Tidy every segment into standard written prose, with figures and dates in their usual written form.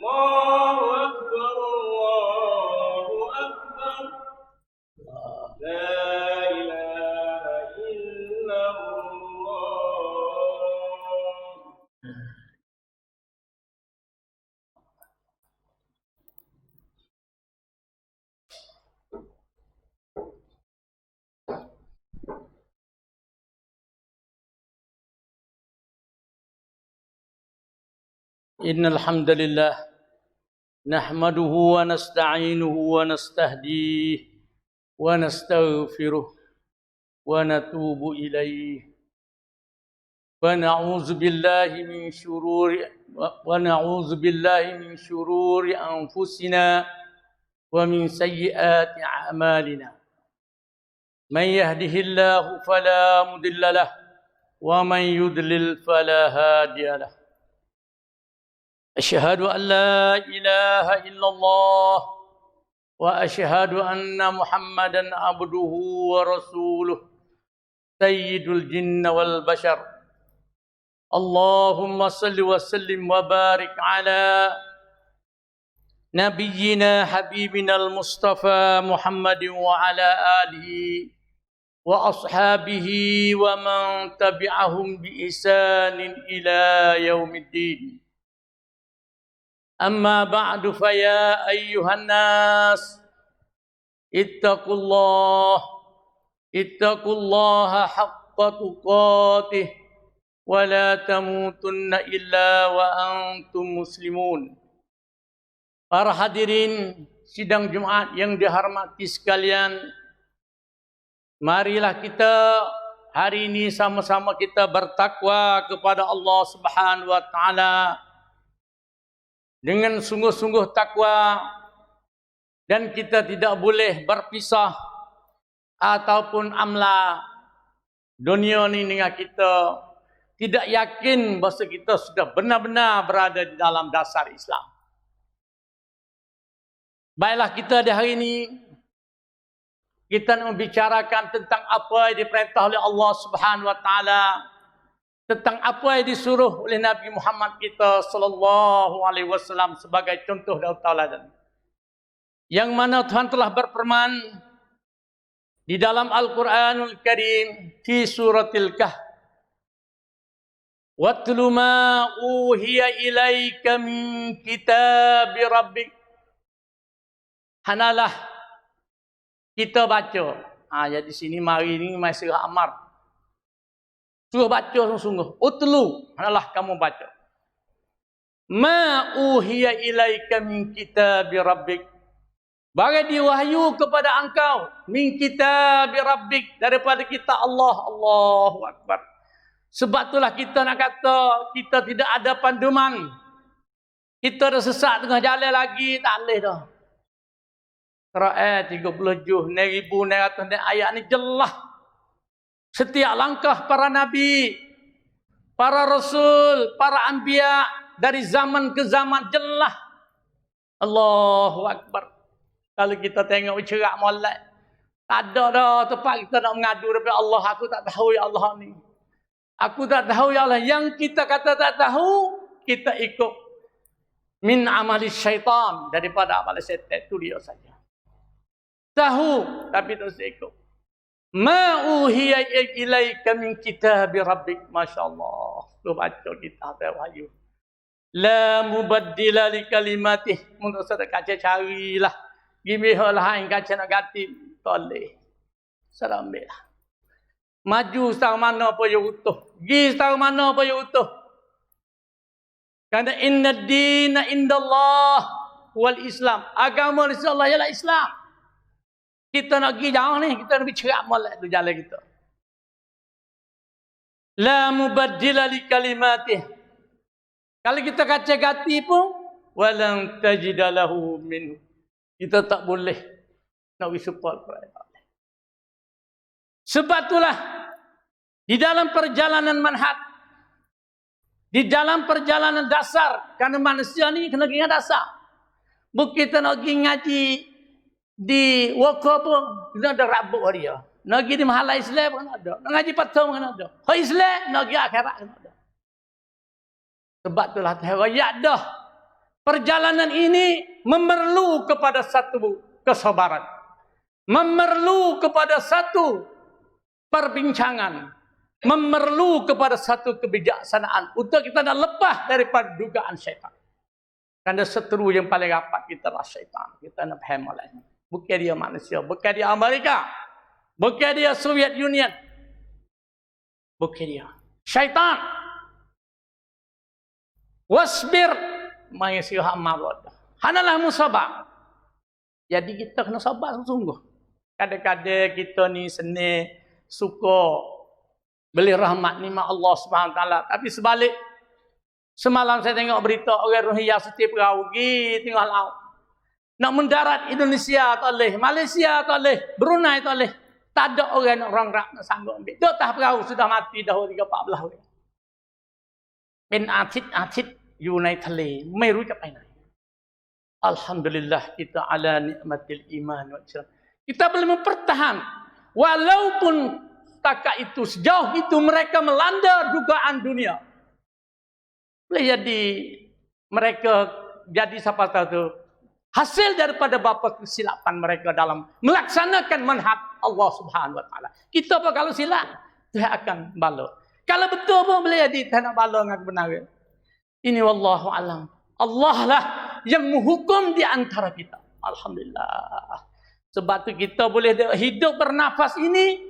الله أكبر الله أكبر لا إله إلا الله. إن الحمد لله نحمده ونستعينه ونستهديه ونستغفره ونتوب إليه ونعوذ بالله من شرور أنفسنا ومن سيئات أعمالنا من يهده الله فلا مضل له ومن يضلل فلا هادي له أشهد أن لا إله إلا الله وأشهد أن محمدا عبده ورسوله سيد الجن والبشر اللهم صل وسلم وبارك على نبينا حبيبنا المصطفى محمد وعلى آله وأصحابه ومن تبعهم بإحسان إلى يوم الدين. أما بعد فيا أيها الناس اتقوا الله حق تقاته ولا تموتن إلا وأنتم مسلمون. Para hadirin sidang Jumat yang dihormati sekalian, marilah kita hari ini sama-sama kita bertakwa kepada Allah Subhanahu wa taala dengan sungguh-sungguh takwa, dan kita tidak boleh berpisah ataupun amla dunia ini dengan kita tidak yakin bahawa kita sudah benar-benar berada di dalam dasar Islam. Baiklah, kita di hari ini kita nak membicarakan tentang apa yang diperintah oleh Allah Subhanahu wa taala, tentang apa yang disuruh oleh Nabi Muhammad kita sallallahu alaihi wasallam sebagai contoh dan tauladan. Yang mana Tuhan telah berfirman di dalam Al-Qur'anul Karim di suratil Kahf, "Watlu ma uhiya ilaika min kitabi rabbik." Hanalah kita baca. Jadi sini mari ni mai surah Amar. Suruh baca sungguh-sungguh. Utlu, adalah kamu baca. Ma uhiya ilaika min kitabi rabbik. Bagi diwahyu kepada engkau min kitabi rabbik, daripada kita Allah. Allahu Akbar. Sebab itulah kita nak kata kita tidak ada panduman. Kita dah sesat tengah jalan lagi, tak boleh dah. Quran 30 juz, 1900 ayat ni jelas. Setiap langkah para nabi, para rasul, para anbiya dari zaman ke zaman jelas. Allahu Akbar. Kalau kita tengok cerak molek, tak ada dah tempat kita nak mengadu daripada Allah. Aku tak tahu ya Allah ni. Aku tak tahu ya Allah. Yang kita kata tak tahu, kita ikut min amali syaitan, daripada amal syaitan. Itu dia saja. Tahu tapi tak ikut. Ma uhiya ilaika min kitabi rabbik. Masya-Allah. Lu baca kitab wahyu. La mubaddila li kalimatih. Mun usah kaca carilah. Gimihalah yang kaca nak ganti. Toleh. Serambil. Maju setara mana apa yang utuh. Gi setara mana apa yang utuh. Kerana inna dina indallah wal Islam. Agama di sisi Allah ialah Islam. Kita nak pergi jauh ni, kita nak pergi cerak molek tu jalan kita. La mubaddila li kalimatih. Kalau kita kaca gati pun, walang tajidalahu minhu. Kita tak boleh nak pergi support. Sebab itulah, di dalam perjalanan manhaj, di dalam perjalanan dasar, kerana manusia ni kena ingat dasar. Bukan kita nak pergi ngaji di wakaf pun, kita ada rabuk dia. Nak pergi di mahala Islam pun ada. Nak ngaji patung pun ada. Kalau Islam, nak pergi akhirat pun ada. Sebab itulah terayat dah. Perjalanan ini memerlu kepada satu kesabaran. Memerlu kepada satu perbincangan. Memerlu kepada satu kebijaksanaan. Untuk kita nak lepas daripada dugaan syaitan. Kerana seteru yang paling rapat kita adalah syaitan. Kita nak faham olehnya. Bukan dia manusia. Bukan dia Amerika. Bukan dia Soviet Union. Bukan dia. Syaitan. Wasbir. Mayasirha marad. Hanalah musabar. Jadi kita kena sabar sungguh. Kadang-kadang kita ni seni suka beli rahmat nikmat Allah Subhanahu taala. Tapi sebalik, semalam saya tengok berita orang Rohingya setiap perahu pergi tengah laut. Nak mendarat Indonesia tak boleh, Malaysia tak boleh, Brunei tak boleh. Tak ada orang nak rangrak nak sanggup ambil. Dok tah perahu sudah mati dah 3-14 orang. เป็นอาทิตย์อยู่ในทะเลไม่รู้จะไปไหน Alhamdulillah kita ala nikmatil iman wa islam. Kita boleh mempertahan walaupun setakat itu sejauh itu mereka melanda dugaan dunia. Boleh jadi mereka jadi siapa tahu tu hasil daripada bapa kesilapan mereka dalam melaksanakan manhaj Allah Subhanahu wa taala. Kita apa kalau silap Tuhan akan bala. Kalau betul pun boleh jadi tak nak bala dengan kebenaran. Ini wallahu alam. Allah lah yang menghukum di antara kita. Alhamdulillah. Sebab tu kita boleh hidup bernafas ini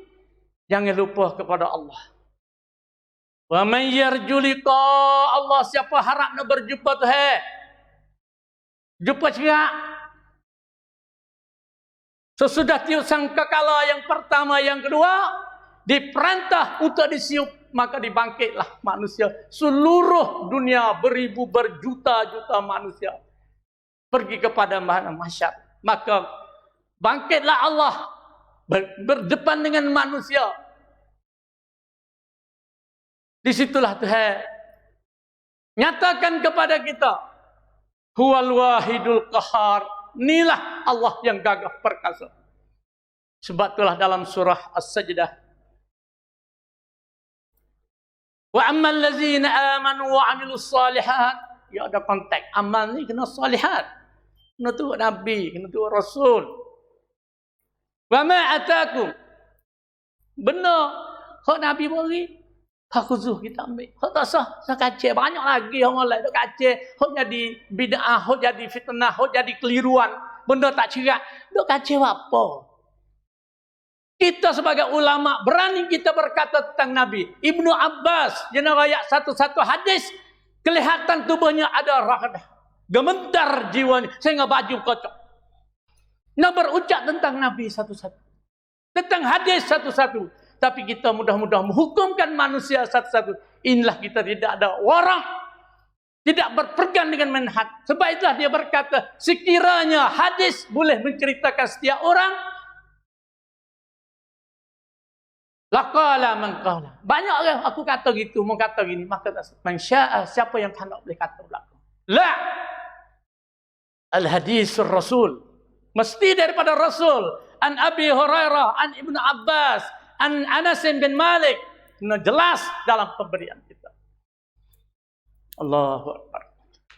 jangan lupa kepada Allah. Wa man yarju liqa Allah, siapa harap nak berjumpa Tuhan. Jumpa cerak. Sesudah tiup sangkakala yang pertama, yang kedua diperintah untuk disiup, maka dibangkitlah manusia. Seluruh dunia beribu berjuta-juta manusia pergi kepada mahsyar. Maka bangkitlah Allah berdepan dengan manusia. Disitulah Tuhan nyatakan kepada kita, Huwal wahidul qahar. Inilah Allah yang gagah perkasa. Sebab itulah dalam surah As-Sajdah, wa ammal ladzina amanu wa 'amilus shalihat. Ya ada konteks amal ni kena salihat. Kena tu nabi, kena tu rasul. Wa ma atakum. Benar hak nabi bagi, fakhuzuh kita ambil. Hak tak sah, saya kacau banyak lagi orang lain tak kacau. Hak jadi bid'ah, hak jadi fitnah, hak jadi keliruan. Benda tak cerak. Dok kacau apa? Kita sebagai ulama berani kita berkata tentang Nabi. Ibnu Abbas yang rakyat satu-satu hadis, kelihatan tubuhnya ada rahadah, gemetar jiwanya sehingga baju kocok. Nak berucap tentang Nabi satu-satu, tentang hadis satu-satu. Tapi kita mudah-mudah menghukumkan manusia satu-satu. Inilah kita tidak ada orang, tidak berpegang dengan manhaj. Sebab itulah dia berkata, sekiranya hadis boleh menceritakan setiap orang, laqala man qala. Banyak orang aku kata gitu, mau kata gini, maka man syaa, siapa yang hendak boleh kata belakang. La al hadisur rasul. Mesti daripada Rasul. An Abi Hurairah, an Ibnu Abbas, an Anas bin Malik. Kena jelas dalam pemberian kita. Allahu Akbar.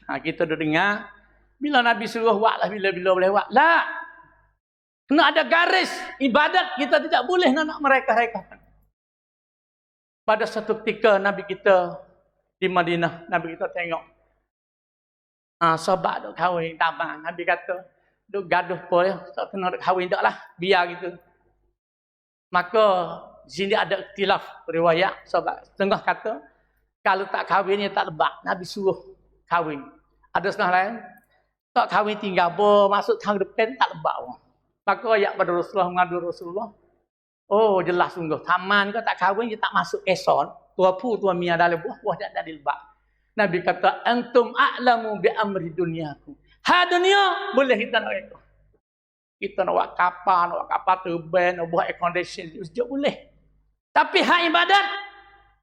Nah, kita dah dengar bila Nabi suruh buat lah, bila boleh buat. La. Kena ada garis ibadat, kita tidak boleh nak mereka-rekakan. Pada satu ketika Nabi kita di Madinah, Nabi kita tengok sahabat duk kahwin tabang. Nabi kata, duk gaduh apa ya, tak kena duk kahwin tak lah, biar gitu. Maka di sini ada ikhtilaf riwayat. Sahabat setengah kata kalau tak kahwin tak lebak, Nabi suruh kahwin. Ada setengah lain tak kahwin tinggal masuk tang depan tak lebak. Maka ayat pada Rasulullah mengadu Rasulullah, oh jelas sungguh, taman kau tak kahwin dia tak masuk eson, tua pu tua mia dalam buah tak ada lebak. Nabi kata, antum a'lamu bi amri dunyakum. Ha dunia boleh kita nak rekod. Kita nak buat kapal terbang, nak buat air condition, sejak boleh. Tapi hak ibadat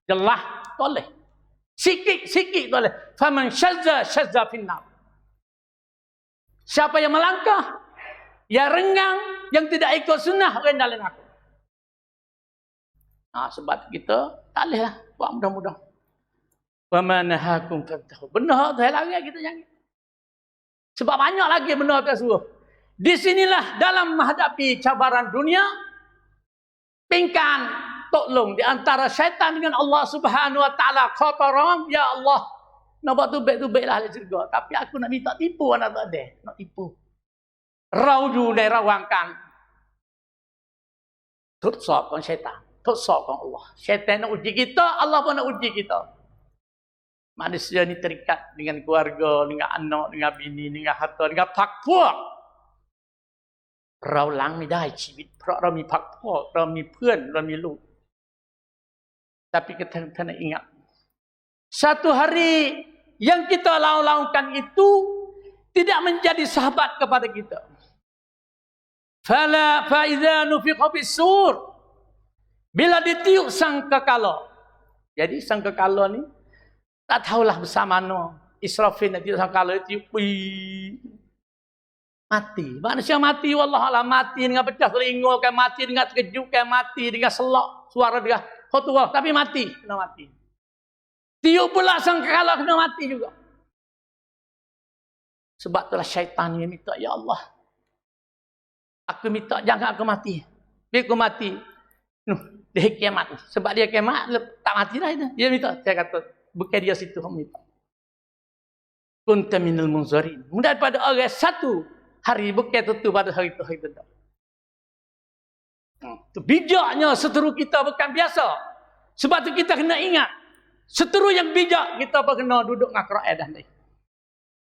jelas boleh. Sikit boleh. Faman syazza finnar. Siapa yang melangkah, yang renggang, yang tidak ikut sunnah, rendahin aku. Sebab kita tak boleh lah buat mudah-mudah. Wa ma nahakum fantahu. Benar tu lagi kita jangan. Sebab banyak lagi benda kita suruh. Di sinilah dalam menghadapi cabaran dunia, pingkan, tolong di antara syaitan dengan Allah Subhanahu Wa Taala. Qatarang, ya Allah, nak buat tu baik lah ahli syurga. Tapi aku nak minta tipu anak tak ada, nak tipu. Rauju dan rawangkan. Tutsabkan syaitan, tutsabkan Allah. Syaitan nak uji kita, Allah pun nak uji kita. Manusia ni terikat dengan keluarga, dengan anak, dengan bini, dengan harta, dengan พรรคพวก เราล้างไม่ได้ชีวิตเพราะเรามีพรรคพวกเรามีเพื่อนเรามีลูก tapi kita kena ingat satu hari yang kita lakukan itu tidak menjadi sahabat kepada kita. Fala fa idza nufiqa bis-sur, bila ditiup sangkakala. Jadi sangkakala ni tak tahulah bersama mana Israfil nanti sangkakala tiup mati. Manusia mati wallahualam, mati dengan pecah telinga, kan mati dengan terkejut, kan mati dengan selak suara dia khutbah, tapi mati, kena mati. Tiup pula sangkakala kena mati juga. Sebab itulah syaitan yang minta, ya Allah, aku minta jangan aku mati. Bila aku mati, dia kiamat. Sebab dia kiamat, tak mati dah itu. Dia minta, saya kata, bukan dia situ kamu minta. Kunta minal munzarin. Mudah pada orang satu hari, bukan tentu pada hari itu. Itu bijaknya seteru kita bukan biasa. Sebab itu kita kena ingat, seteru yang bijak, kita pun kena duduk dengan kaedah ni.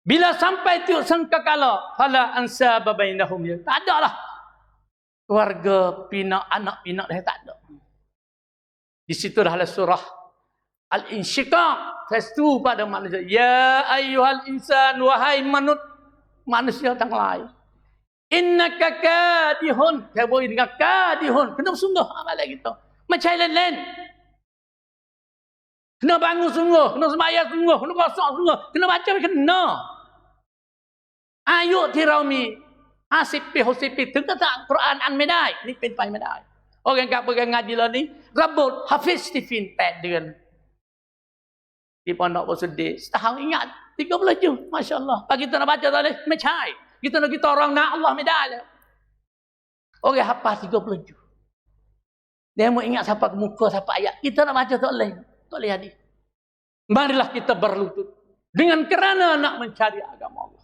Bila sampai tiup sangkakala, fala ansaba bainahum, tak ada lah keluarga pinak, anak pinak dah tak ada. Di situ dah ada surah Al-Insyiqaq, festu pada manusia. Ya ayyuhal insan, wahai manusia yang lain. Innaka kadihun, kaboi dengan kadihun, kena sungguh amalan kita. Macam lain-lain. Kena bangun sungguh, kena sembahyang sungguh, kena kosong sungguh, kena baca kena. Ayo tiraumi, hosipi, tengah tak Quran an medai, ni penpai medai. Orang kat pegang ngaji lah ni, rabut hafiz Stephen Padden. Di pondok pun sedih. Setahun ingat 30 juz, masya-Allah. Pagi kita nak baca tak boleh, macai. Kita orang nak Allah medai. Orang hafal 30 juz. Dia mau ingat siapa ke muka, siapa ayat. Kita nak baca tak boleh. Tak boleh hadis. Marilah kita berlutut dengan kerana nak mencari agama Allah.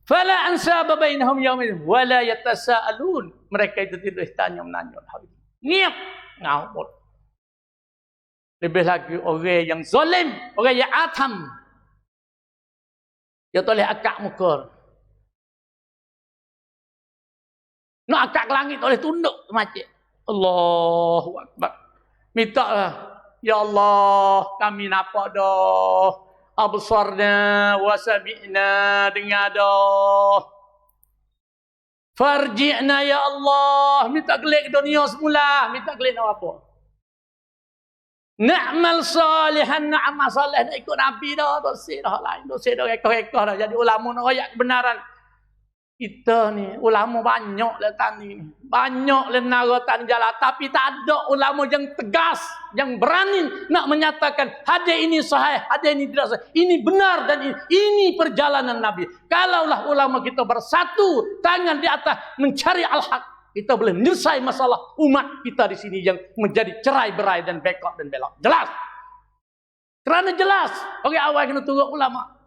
Fala ansaba bainahum yaumin wala yatasaalun. Mereka itu tidak tanya menanya hal itu. Niat ngawur. Lebih lagi orang yang zalim, orang yang atam. Dia tak boleh akak muka. Nak akak ke langit tak boleh tunduk macam. Allahu akbar. Minta lah. Ya Allah, kami nampak dah. Absarna wa sami'na, dengar dah. Farji'na ya Allah. Minta gelik dunia semula. Minta gelik nak apa? Na'mal salihan, na'mal salih. Nak ikut Nabi dah. Dosa dah lain. Dosa dah rekah-rekah dah. Jadi ulama nak rakyat kebenaran. Kita ni, ulama banyak lah tani ni. Banyak lah nara tani jalan. Tapi tak ada ulama yang tegas, yang berani nak menyatakan hadis ini sahih, hadis ini tidak sahih. Ini benar dan ini perjalanan Nabi. Kalaulah ulama kita bersatu, tangan di atas mencari al-haq, kita boleh menyelesaikan masalah umat kita di sini yang menjadi cerai-berai dan bekok dan belok. Jelas. Kerana jelas, orang awal kena tunggu ulama.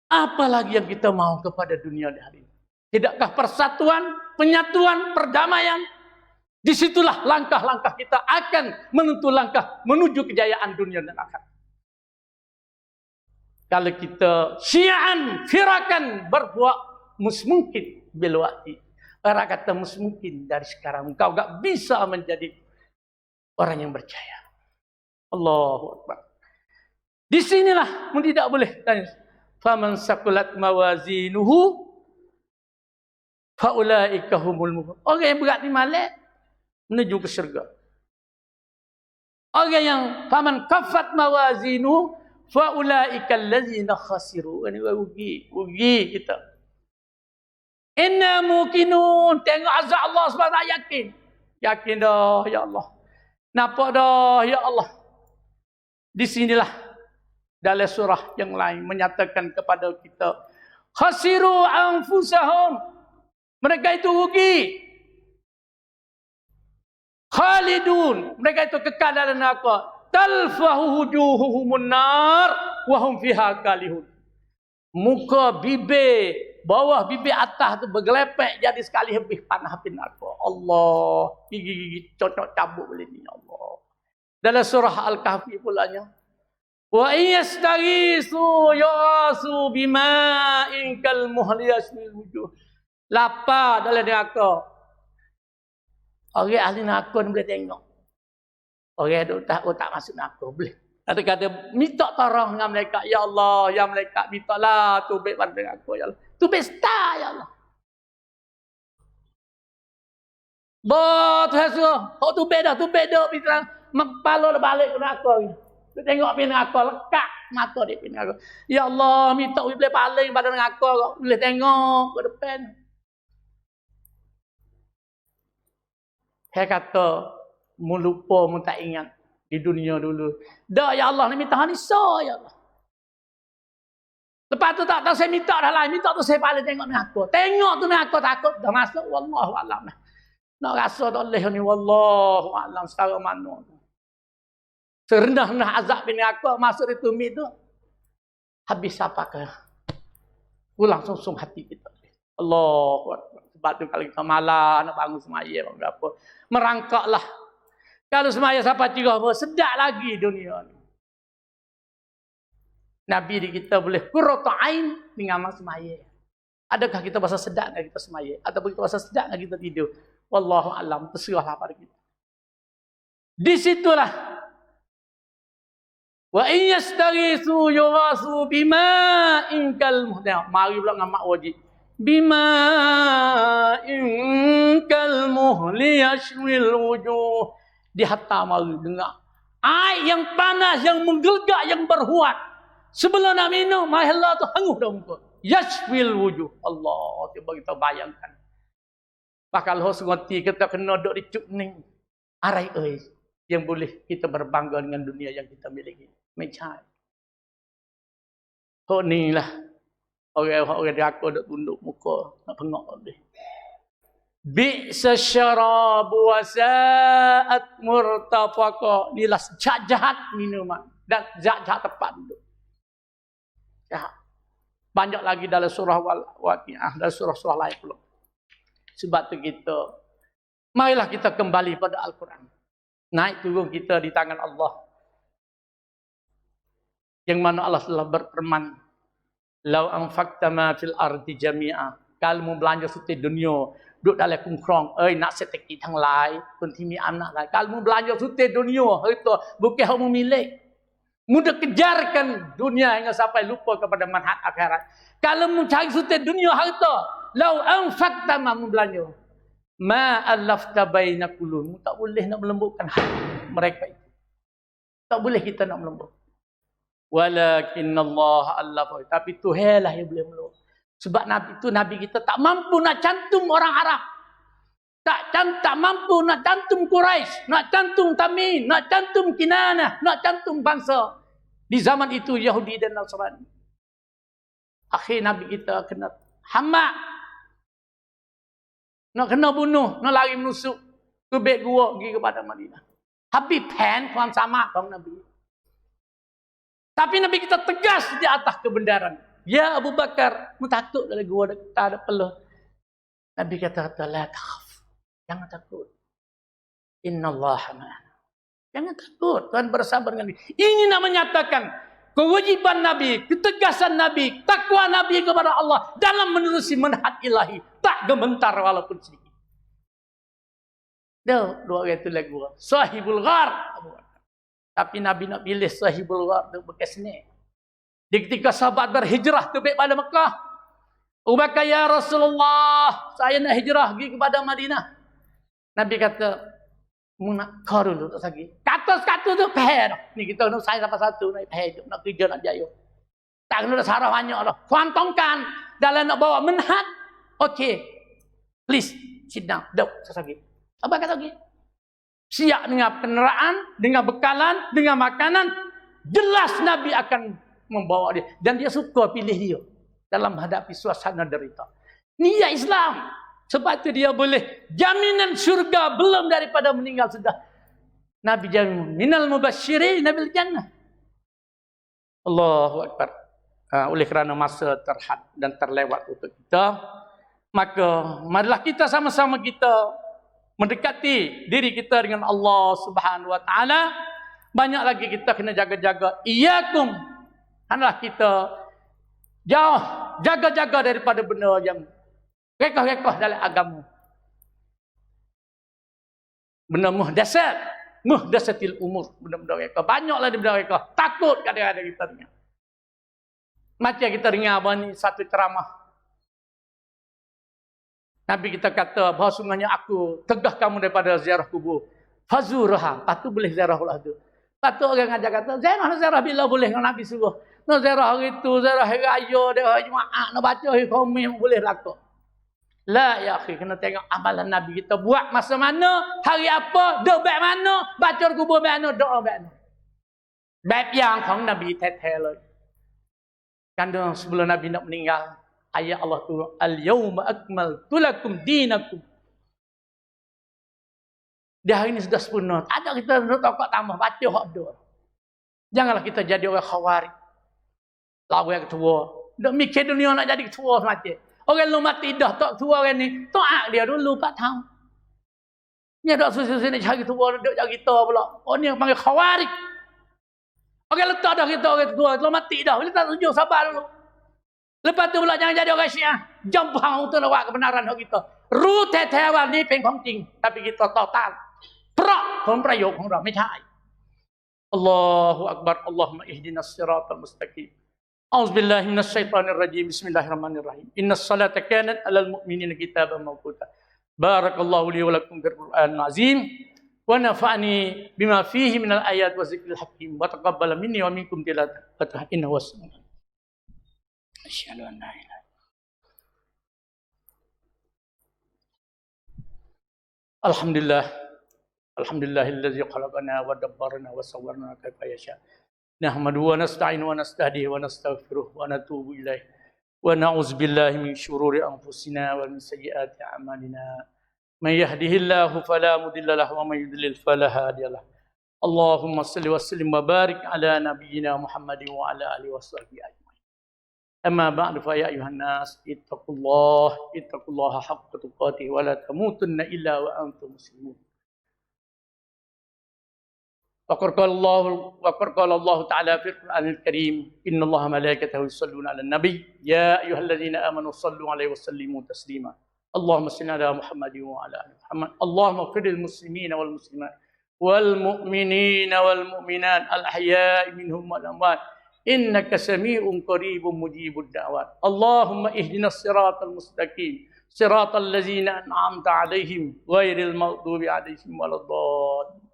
Apalagi yang kita mau kepada dunia di hari ini? Tidakkah persatuan, penyatuan, perdamaian? Disitulah langkah-langkah kita akan menentu langkah menuju kejayaan dunia dan akhirat. Kalau kita syi'an, firakan, berbuat musmungkin bilwati. Orang kata musmungkin dari sekarang. Engkau tak bisa menjadi orang yang percaya. Allahu Akbar. Di sinilah tidak boleh tanya. Faman saqulat mawazinuhu faulaika humul muflihun. Orang yang berat timbalan menuju ke syurga. Orang yang faman kaffat mawazinuhu faulaika allazina khasiru. Ini rugi kita. Inna muqinun, tengok azab Allah SWT, yakin dah ya Allah. Nampak dah ya Allah. Di sinilah Dalam surah yang lain menyatakan kepada kita, khasiru anfusahum. Mereka itu rugi. Khalidun. Mereka itu kekal dalam neraka. Talfahu wujuhuhumun nar wa hum fiha kalihun. Muka, bibir, bawah bibir atas tu bergelepek jadi sekali habis panah api neraka. Allah, gigi-gigi cocok cabut boleh ni Allah. Dalam surah Al-Kahfi pulanya, wa iyastaghisu yaghasu bima'in kal muhli yasmil wujuh. Lapar dalam neraka. Orang ahli neraka ni boleh tengok. Orang tu tak masuk neraka boleh. Kata-kata minta tolong dengan malaikat. Ya Allah, ya malaikat mintalah tubik pada neraka ya Allah. Tubik star ya Allah. Tuhan suruh, kau tubik dah pintu kepala dah balik ke neraka ni. Dia tengok pintu neraka lekak mata dia pintu neraka. Ya Allah, minta boleh paling pada neraka kau boleh tengok ke depan. Saya kata mu lupa, mu tak ingat di dunia dulu. Dah ya Allah, ni minta hanisa ya Allah. Lepas tu tak tahu saya minta dah lain, minta tu saya paling tengok neraka. Tengok tu neraka takut dah masuk wallahu alam. Nak rasa tak boleh ni wallahu alam secara mana. Serendah-rendah azab bin neraka masuk di tumit tu. Habis apa ke? Pulang sungsung hati kita. Allahu akbar. Sebab tu kalau kita malam nak bangun semaya berapa, merangkaklah. Kalau semaya sampai 3 sedap lagi dunia ni. Nabi di kita boleh qurratu ain dengan amal semaya. Adakah kita rasa sedap dengan kita semaya ataupun kita rasa sedap dengan kita tidur? Wallahu alam, terserahlah pada kita. Di situlah wa in yastaghisu yughasu bima'in kal muhli. Mari pula dengan mak wajib. Bima'in kal muhli yashwil wujuh. Di hatta mari dengar air yang panas, yang menggelegak, yang berhuat. Sebelum nak minum, mahalla tu hangus dah muka. Yashwil wujuh. Allah, cuba kita bayangkan. Bakal hos ngerti kita kena duduk di cukning. Arai oi yang boleh kita berbangga dengan dunia yang kita miliki. Macam kau ni lah orang dia aku duk tunduk muka nak pengok lebih. Bi'sa syarabu wa sa'at murtafaqa. Inilah jahat minuman dan jahat tempat duduk. Jahat. Banyak lagi dalam surah Waqiah, dalam surah-surah lain pula. Sebab tu kita, marilah kita kembali pada Al-Quran. Naik turun kita di tangan Allah. Yang mana Allah telah berfirman, "Lau anfaqta ma fil ardi jami'a." Kalau mu belanja suti dunia, duduk dalam kungkrong, nak setekitทั้งหลาย คนที่มีอำนาจหลาย Kalau mu belanja suti dunia, itu bukan hak mu milik. Mu dah kejarkan dunia hingga sampai lupa kepada manhaj akhirat. Kalau mu cari suti dunia harta, lau anfaqta ma mu belanja, ma alafta baina qulub. Mu tak boleh nak melembutkan hati mereka itu. Tak boleh kita nak melembut. Walakinnallaha allafa. Tapi Tuhanlah yang boleh melembut. Sebab Nabi kita tak mampu nak cantum orang Arab. Tak mampu nak cantum Quraisy, nak cantum Tamim, nak cantum Kinanah, nak cantum bangsa. Di zaman itu Yahudi dan Nasrani. Akhir Nabi kita kena hamak. Nak kena bunuh, nak lari menusuk ke bait gua pergi kepada Madinah. Habis penความสามารถของNabi. Tapi Nabi kita tegas di atas kebenaran. Ya Abu Bakar, mu takut dari gua tak ada peluh. Nabi kata, la takhaf. Jangan takut. Innallaha ma'ana. Jangan takut. Tuhan bersama dengan Nabi. Ini nak menyatakan kewajiban Nabi, ketegasan Nabi, takwa Nabi kepada Allah dalam menerusi manhaj ilahi. Tak gementar walaupun sedikit. Dua orang itu lagu. Sahibul Ghar. Tapi Nabi nak pilih Sahibul Ghar itu bekas ni. Di ketika sahabat berhijrah ke pada Mekah. Abu Bakar, ya Rasulullah, saya nak hijrah pergi kepada Madinah. Nabi kata, mu nak kau dulu tak lagi. Kata-kata tu pahir. Ni kita nak saya dapat satu nak pahir, nak kerja nak jaya. Tak kena sarah banyak dah. Kuantongkan dalam nak bawa manhaj. Okey. Please sit down. Duduk lagi. Apa kata lagi? Siap dengan kenderaan, dengan bekalan, dengan makanan. Jelas Nabi akan membawa dia. Dan dia suka pilih dia dalam menghadapi suasana derita. Ni Islam. Sebab itu dia boleh jaminan syurga belum daripada meninggal sudah. Nabi jamin minal mubasyirin bil jannah. Allahu Akbar. Oleh kerana masa terhad dan terlewat untuk kita, maka marilah kita sama-sama kita mendekati diri kita dengan Allah Subhanahu Wa Taala. Banyak lagi kita kena jaga-jaga. Iyakum, hendaklah kita jauh jaga-jaga daripada benda yang rekah-rekah dalam agama. Benda muhdatsatil umur, benda-benda rekah. Banyaklah di benda rekah. Takut kadang-kadang kita dengar. Macam kita dengar apa ni satu ceramah. Nabi kita kata bahawa sungguhnya aku tegah kamu daripada ziarah kubur. Fazurha, patu boleh ziarah lah tu. Patu orang ajar kata, ziarah bila boleh dengan Nabi suruh. Nak ziarah hari tu, ziarah hari raya, ziarah Jumaat, nak baca hari Khamis boleh laku. La ya akhi, kena tengok amalan Nabi kita buat masa mana, hari apa, doa baik mana, baca kubur baik mana, doa baik mana. Baik yangของ Nabi แท้ๆเลย Kandung sebelum Nabi nak meninggal, ayat Allah tu, al-yawma akmaltu lakum dinakum. Di hari ini sudah sempurna. Ada kita nak takut tambah baca hak doa. Janganlah kita jadi orang khawarij. Lawan ketua. Dak mikir dunia nak jadi ketua semacam. Orang lu mati dah tak tua orang ni. Taat dia dulu 4 tahun. Ni dak susah-susah nak cari tua dak cari kita pula. Oh ni yang panggil khawarij. Orang letak dah kita orang tua, telah mati dah. Bila tak setuju, sabar dulu. Lepas tu pula jangan jadi orang Syiah. Jambang untuk nak buat kebenaran hak kita. Ru tetewan niเป็นของจริง tapi kita total. เพราะผลประโยชน์ของเราไม่ใช่ Allahu Akbar. Allahumma ihdinas siratal mustaqim. A'udzubillahi minasyaitonir rajim. Bismillahirrahmanirrahim. Innas salata kanat 'alal mu'minina kitaban mawquta. Barakallahu li wa lakum fil Qur'anil azim. Wa nafa'ani bima fihi minal ayat wa zikril hakim wa taqabbal minni wa minkum tilawatan innahu was-sami'un. Asyhadu an la ilaha illallah. Alhamdulillahilladzi khalaqana wa dabbarana wa sawwarna kaifa yasha. Nahmadu wa nasta'inu wa nastahdihi wa nastaghfiruh wa natubu ilaih. Wa na'udzubillahi min syururi anfusina wa min sayyiati a'malina. Man yahdihillahu fala mudilla lahu wa man yudlil fala hadiya lahu. Allahumma shalli wa sallim wa barik ala nabiyyina Muhammadin wa ala alihi washabbihi ajmain. Amma ba'du fa ya ayuhan nas ittaqullaha haqqa tuqatih wa la tamutunna illa wa antum muslimun. Wa qala Allah ta'ala fil Qur'anil Karim, innallaha malaikatahu yusholluna 'alan nabiy ya ayyuhalladzina amanu shallu 'alaihi wa sallimu taslima. Allahumma salli ala Muhammadin wa ala ali Muhammad. Allahumma ighfir lil muslimina wal muslimat wal mu'minina wal mu'minat al ahya'i minhum wal amwat innaka sami'un qaribun mujibud da'wat. Allahumma ihdinas siratal mustaqim siratal ladzina an'amta 'alaihim ghairil maghdubi 'alaihim waladdallin.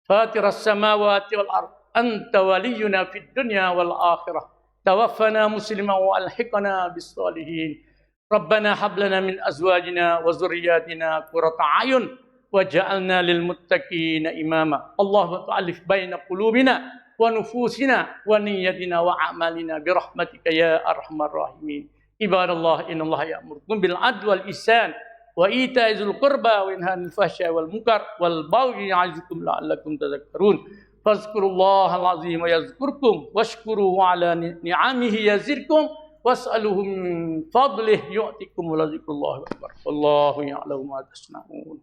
Fatiras samawati wal ard anta waliyyuna fid dunya wal akhirah. Tawaffana musliman wa alhiqna bis salihin. Rabbana hab lana min azwajina wa zurriyyatina qurrata a'yun waj'alna lil muttaqina imama. Allahumma ta'alif baina qulubina wa nufusina wa niyyatina wa a'malina bi rahmatika ya arhamar rahimin. Ibadallah, innallaha ya'murukum bil 'adli wal ihsan wa ita'i dzil qurba wa yanha 'anil fahsya'i wal munkar wal baghi ya'izukum la'allakum tadhakkarun. Fazkurullaha al-'azim yazkurkum washkuruhu 'ala ni'amihi yazidkum. Was'aluhum fadlih yu'tikum wa la zikrullah akbar. Wallahu ya'lamu ma tasna'un.